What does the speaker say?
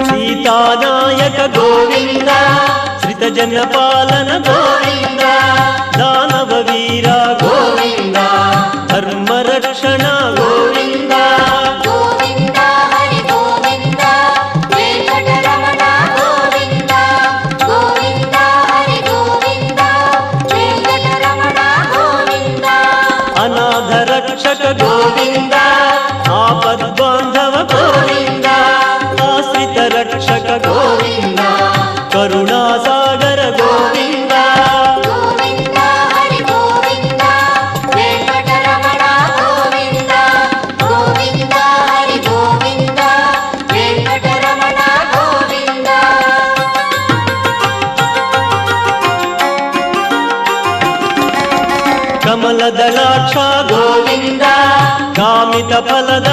సీతానాయక గోవింద శ్రితజన పాలన గోవింద దానవ వీర గోవింద ధర్మరక్షణ గోవింద గోవింద హరి గోవింద వెంకటరమణ గోవింద గోవింద హరి గోవింద వెంకటరమణ గోవింద అనాథ రక్షక గోవింద ఆపద్బాంధవ గోవింద ఆశ్రిత రక్షక గోవింద కరుణాసాగర గోవింద గోవింద హరి గోవింద వెంకటరమణ గోవింద గోవింద హరి గోవింద వెంకటరమణ గోవింద కమలదళాక్ష గోవింద కామిత ఫలద